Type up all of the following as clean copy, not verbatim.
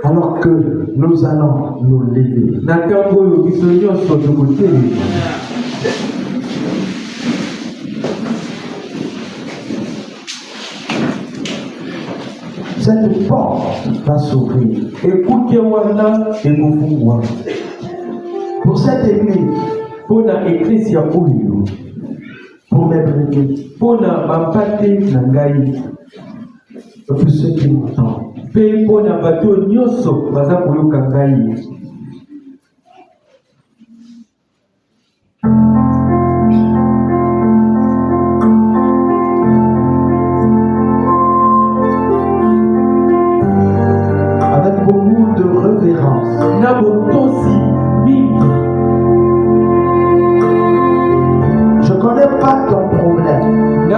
Alors que nous allons nous lever. Cette porte va s'ouvrir. Pour cette église, pour mes brebis, pour ceux qui m'entendent. Avec beaucoup de révérence. Je ne connais pas ton problème.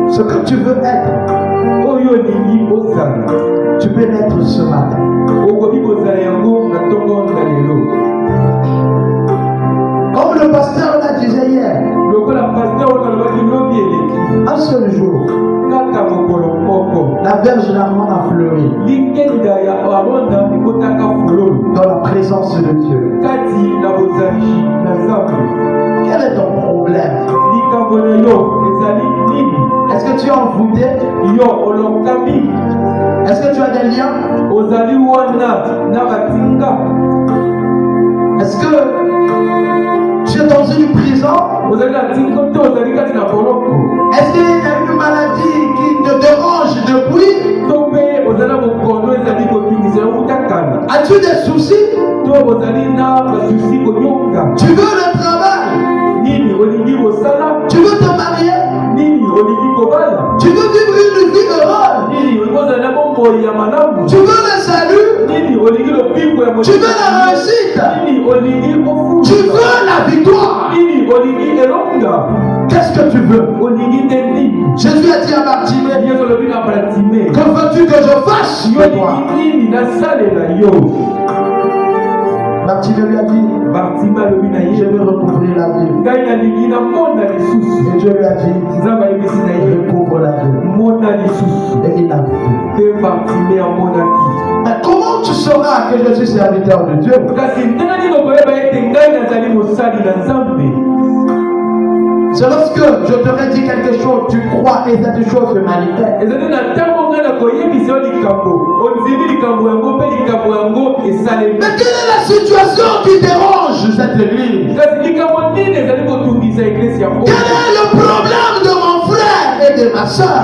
Ce que tu veux être, tu peux l'être ce matin. Comme le pasteur l'a disait hier, un seul jour, la verge d'Aaron a fleuri dans la présence de Dieu. Quel est ton problème? Est-ce que tu es envoûté? Est-ce que tu as des liens? Est-ce que tu es dans une prison? Est-ce qu'il y a une maladie qui te dérange depuis? As-tu des soucis? Tu veux le travail? Tu veux te marier? Tu veux vivre une vie heureuse? Tu veux le salut? Tu veux la réussite? Tu veux la victoire? Qu'est-ce que tu veux? Jésus a dit à Bartimée, que veux-tu que je fasse pour toi? Bartimée lui a dit, je veux recouvrir la vie. Et Dieu lui a dit, recouvre la vie. Et il l'a vu. Mais comment tu sauras que je suis serviteur de Dieu? C'est lorsque je t'aurais dit quelque chose, tu crois et cette chose se manifeste. Mais quelle est la situation qui dérange cette église? Quel est le problème de mon frère et de ma soeur?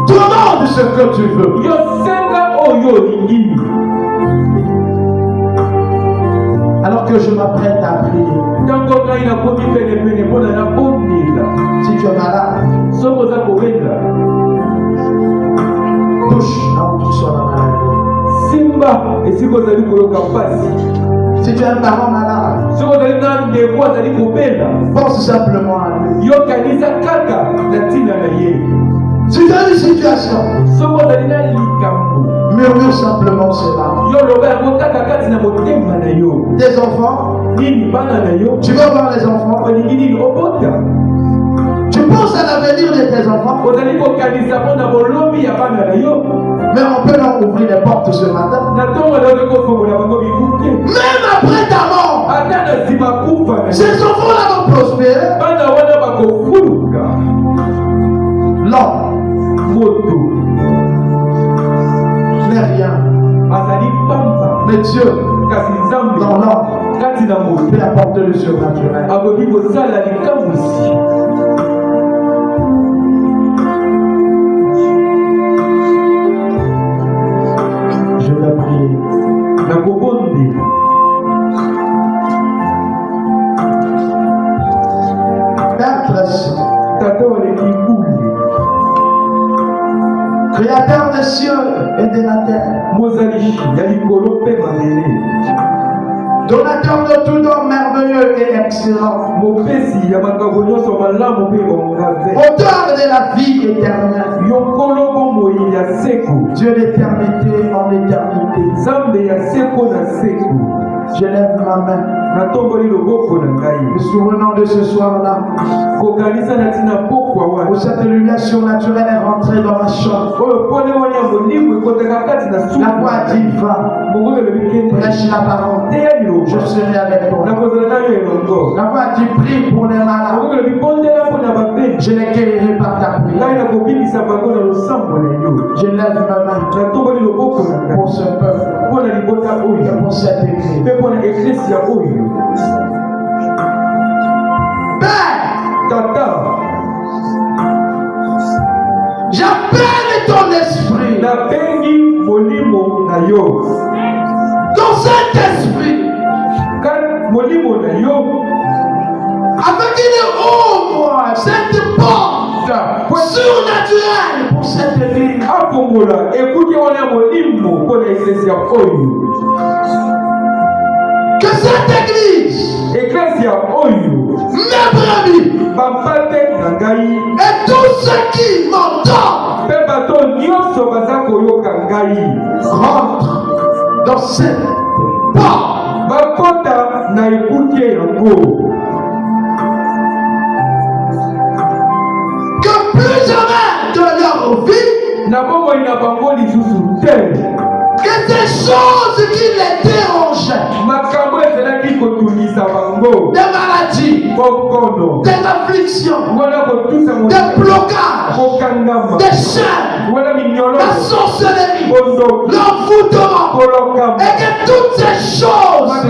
Demande ce que tu veux. Alors que je m'apprête à prier, si tu es malade, touche là où tu sois la maladie. Si tu es un parent malade, pense simplement à lui. Si tu as une situation, murmure simplement cela. Des enfants, tu vas voir les enfants. Tu penses à l'avenir de tes enfants. Mais on peut leur ouvrir les portes ce matin. Même après ta mort, ces enfants-là vont prospérer. L'homme n'est rien. Mais Dieu, dans l'homme, peut apporter le surnaturel. Je vais prier. Père précieux, Créateur des cieux et de la terre, donateur de tout don merveilleux et excellent, auteur de la vie éternelle, Dieu d'éternité en éternité, Je lève ma main. Me souvenant de ce soir-là, où cette lumière surnaturelle est rentrée dans ma chambre. La voix dit va, prêche la parole, je serai avec toi. La voix dit prie pour les malades, je les guérirai par ta prière. Je lève ma main pour ce peuple et pour cette église. Père, j'appelle ton esprit. Ton Saint-Esprit. Afin qu'il ouvre cette porte surnaturelle pour cette église. Que cette église, mes brebis, et tous ceux qui m'entendent, rentrent dans cette porte. Que plus jamais de leur vie, que ces choses qui les dérangeaient, des maladies, des afflictions, des blocages, des chaînes, la sorcellerie, l'envoûtement, et que toutes ces choses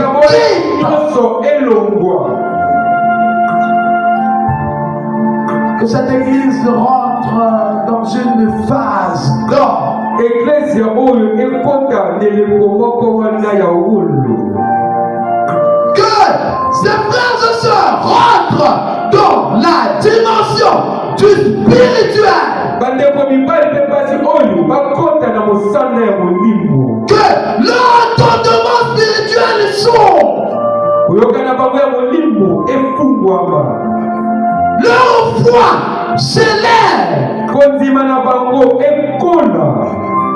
que cette église rentre dans une phase d'or. Que ces frères et sœurs rentrent dans la dimension du spirituel. Que l'entendement spirituel s'ouvre. Leur foi s'élève.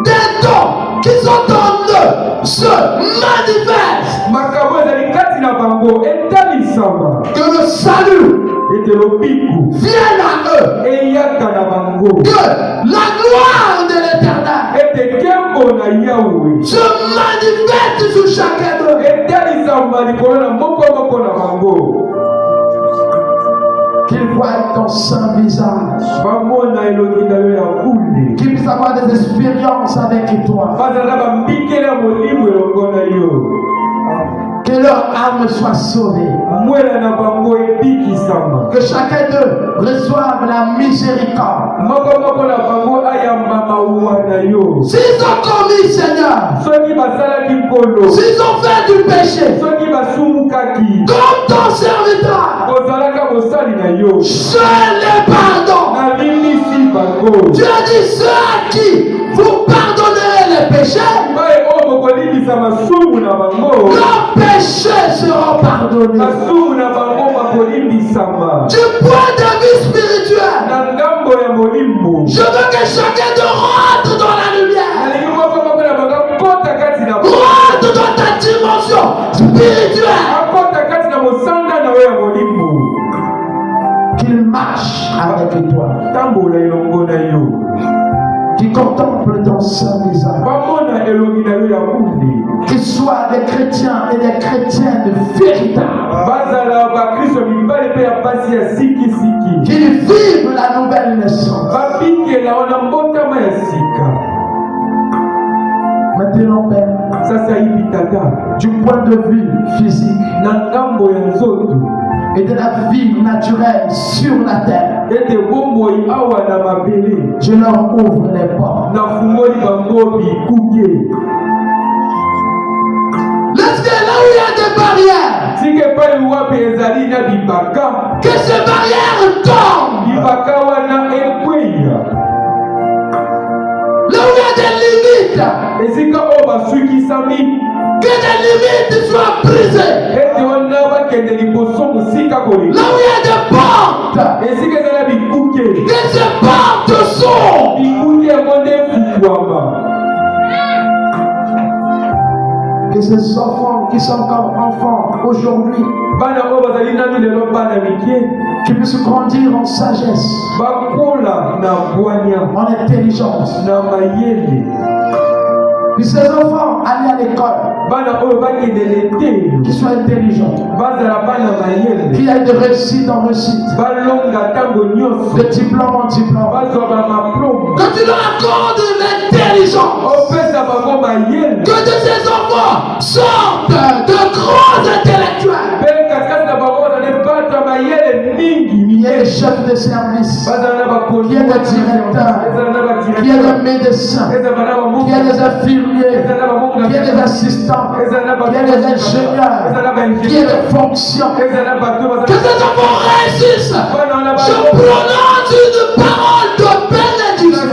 Des dons qui sont en eux se manifestent. Que le salut vienne à eux. Que la gloire de l'Éternel se manifeste sur chacun d'eux. Qu'ils voient ton saint visage. Qu'ils puissent avoir des expériences avec toi. Que leur âme soit sauvée. Que chacun d'eux reçoive la miséricorde. S'ils ont commis, Seigneur, s'ils ont fait du péché, comme ton serviteur, je les pardonne. Tu as dit ceux à qui vous pardonnerez les péchés, leurs péchés seront pardonnés. Du point de vue spirituel, je veux que chacun de rentre dans la lumière, rentre dans ta dimension spirituelle, qu'il marche avec toi, qui contemple ton saint visage, qu'ils soient des chrétiens et des chrétiennes véritables, qu'ils vivent la nouvelle naissance. Maintenant, Père, du point de vue physique et de la vie naturelle sur la terre, je leur ouvre les portes. Lorsque là où il y a des barrières, que ces barrières tombent. Là où il y a des limites, que des limites soient brisées. Là où il y a des portes, que ces portes s'ouvrent. Que Et ces enfants qui sont encore enfants aujourd'hui, qui puissent grandir en sagesse, en intelligence. Puis ces enfants aller à l'école, qui soient intelligents, qui aient de réussite en réussite, de diplôme en diplôme, que tu leur accordes l'intelligence, que de ces enfants sortent de grands intellectuels, qui est le chef de service, qui est le directeur, qui est le médecin, qui est les infirmiers, qui est les assistants, qui est les ingénieurs, qui est les fonctions. Que ces enfants réussissent. Je prononce une parole de bénédiction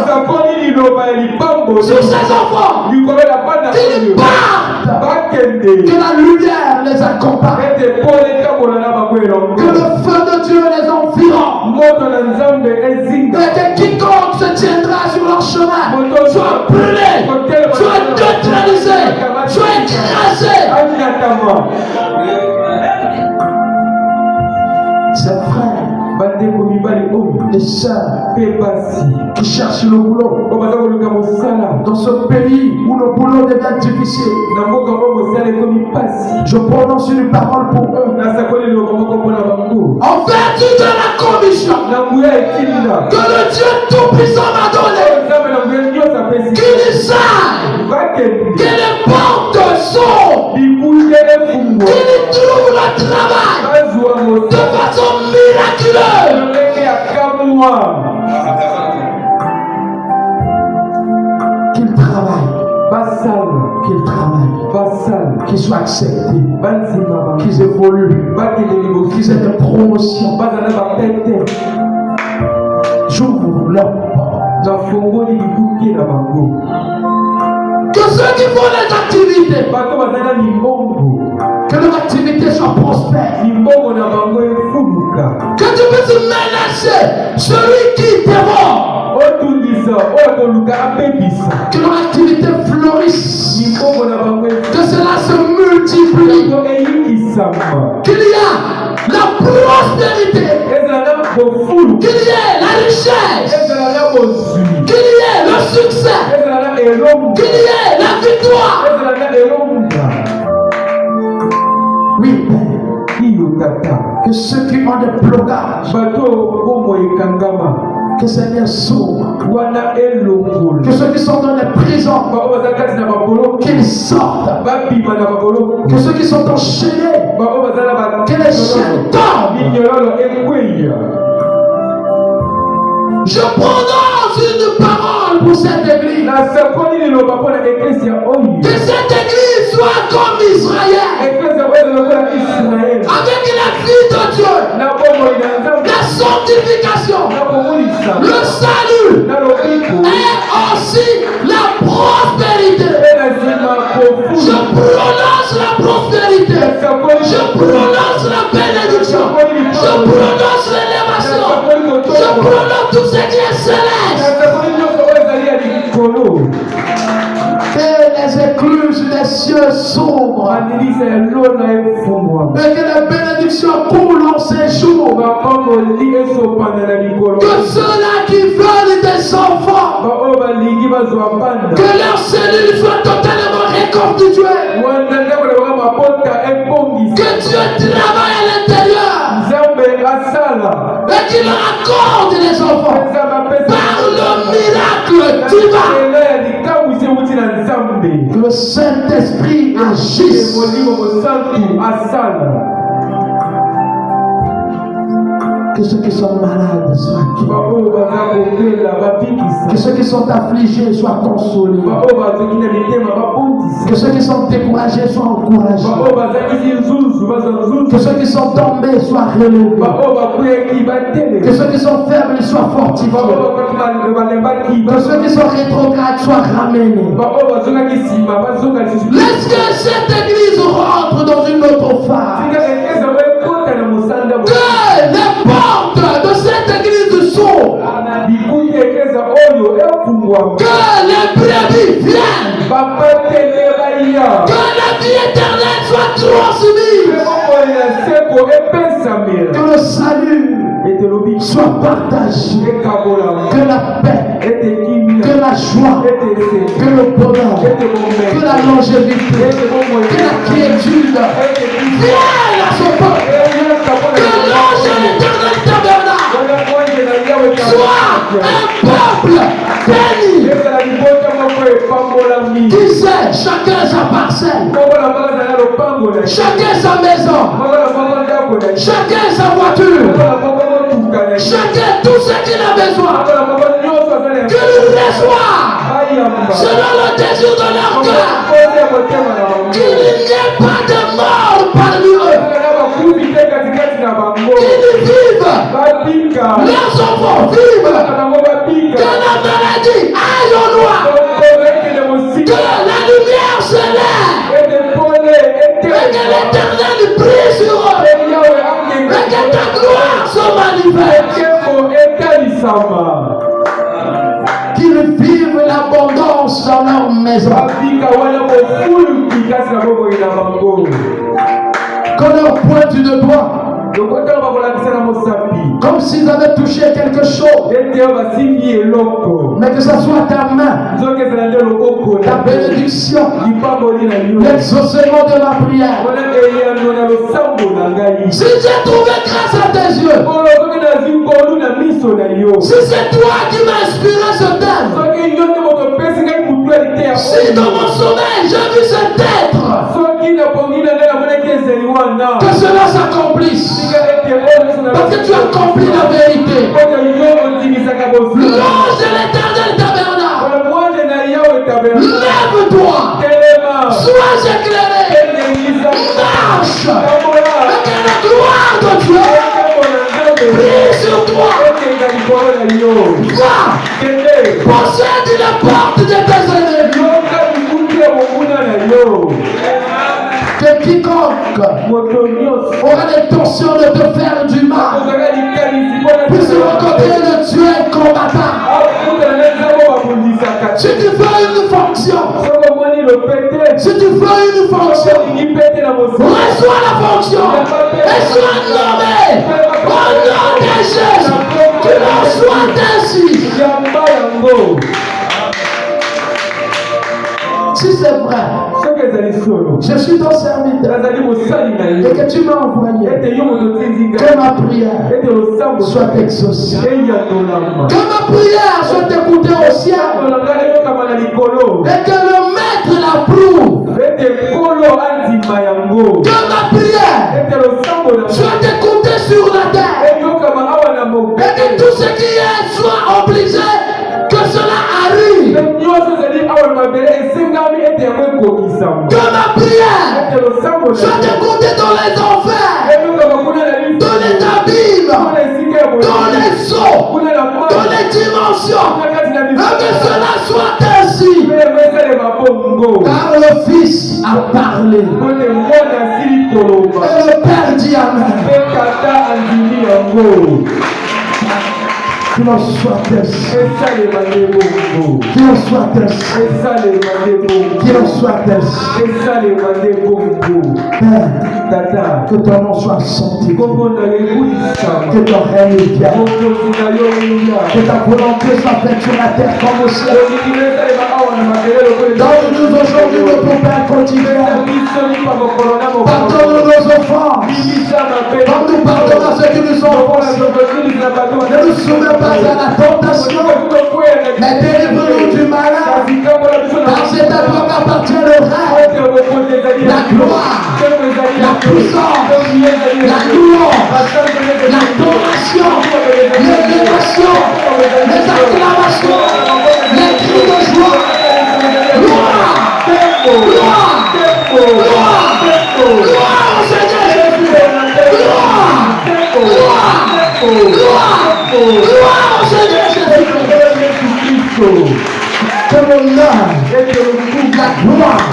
sur ces enfants qui partent, que la lumière les accompagne, que le feu de Dieu les environne, et que quiconque se tiendra sur leur chemin soit brûlé, soit neutralisé, soit écrasé. Ses frères et sœurs qui cherchent le boulot dans ce pays où le boulot devient difficile, je prononce une parole pour eux. En vertu de la commission que le Dieu Tout-Puissant m'a donné, qu'il sache que les portes sont, qu'il trouve le travail de façon miraculeuse. Qu'il travaille, qu'il soit accepté, qu'ils évoluent, qu'ils aient des promotions. J'ouvre leur porte. Que ceux qui font les activités, que leur activité soit prospère. Que tu puisses menacer celui qui dévore. Que leur activité fleurisse. Que cela se multiplie. Qu'il y a la prospérité. Qu'il y ait la richesse. Qu'il y ait le succès. Qu'il y ait la victoire. Oui, que ceux qui ont des blocages, que Seigneur s'ouvre. Que ceux qui sont dans les prisons, qu'ils sortent. Que ceux qui sont enchaînés, que les chaînes tombent. Je prononce une parole pour cette église. Que cette église soit comme Israël, avec la vie de Dieu, la sanctification, le salut et aussi la prospérité. Je prononce la prospérité. Je prononce la bénédiction. Je prononce l'élévation. Je prononce tout ce qui est céleste. Que les écluses des cieux s'ouvrent. Et que la bénédiction coule en ces jours. Que ceux-là qui veulent des enfants, que leurs cellules soient totalement reconstituées. Que Dieu travaille à l'intérieur. Et qu'il leur accorde les enfants par le miracle divin. Que le Saint-Esprit agisse. Que ceux qui sont malades soient guéris. Que ceux qui sont affligés soient consolés. Que ceux qui sont découragés soient encouragés. Que ceux qui sont tombés soient relevés. Que ceux qui sont faibles soient fortifiés. Que ceux qui sont rétrogrades soient ramenés. Laisse que cette église rentre dans une autre phase. Que les portes de cette église s'ouvrent. Que les brebis viennent. Que la vie partagé, que la paix, que la joie, que le bonheur, que la longévité, que la quiétude vienne à son peuple. Que l'ange de l'Éternel tabernacle soit un peuple béni. Qui sait, chacun sa parcelle, chacun sa maison, chacun sa voiture, chacun tout ce qu'il a besoin, que nous reçoit selon le désir de leur cœur, qu'il n'y ait pas de mort parmi eux, qu'ils vivent, leurs enfants vivent, que la maladie aille au noir, que la lumière se lève, et que l'Éternel brille sur eux, et que ta gloire se manifeste. Qu'ils vivent l'abondance dans leur maison. Qu'on leur pointe du doigt, comme s'ils avaient touché quelque chose, mais que ça soit ta main, ta bénédiction, l'exaucement de ma prière. Si j'ai trouvé grâce à tes yeux, si c'est toi qui m'as inspiré ce thème, si dans mon sommeil j'ai vu cet être, que cela s'accomplisse, parce que tu accomplis la vérité. L'ange de l'Éternel tabernacle, lève-toi, sois éclairé, marche, et que la gloire de Dieu brille sur toi. Va, possède les portes de tes ennemis. Que quiconque aura l'intention de te faire du mal puisse rencontrer le Dieu combattant. Si tu veux une fonction, si tu veux une fonction, reçois la fonction et sois nommé au nom de Jésus. Que l'on soit ainsi. Si c'est vrai, je suis ton serviteur et que tu m'as envoyé, que ma prière soit exaucée, que ma prière soit écoutée au ciel et que le maître l'approuve, que ma prière soit écoutée sur la terre et que tout ce qui est soit obligé que cela arrive. Que ma prière soit écoutée dans les enfers, dans les abîmes, dans les eaux, dans les dimensions, et que cela soit ainsi. Car le Fils a parlé et le Père dit Amen. Qu'il en soit ainsi. Qu'il en soit ainsi. Qu'il en soit ainsi. Père, que ton nom soit sanctifié. Que ton règne vienne. Que ta volonté soit faite sur la terre comme au ciel. Donne-nous aujourd'hui notre Père quotidien. Pardonne nos offenses. Comme nous pardonnons à ceux qui nous ont offensés. Ne nous soumets pas à la tentation, mais délivre-nous du malin. Car c'est à toi qu'appartient le règne, la gloire, la puissance, la louange, l'adoration, l'élévation, les acclamations, les cris de joie. Gloire, gloire, gloire, gloire au Seigneur Jésus. Gloire, gloire, gloire, gloire au Seigneur Jésus. Que l'honneur, la gloire,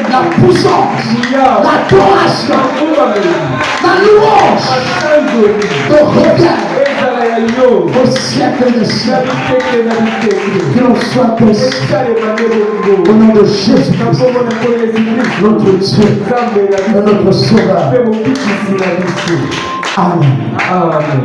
la puissance, l'adoration, la louange te reviennent au siècle des siècles. Que l'on soit ainsi au nom de Jésus-Christ, notre Dieu et notre Sauveur. Amen. Amen.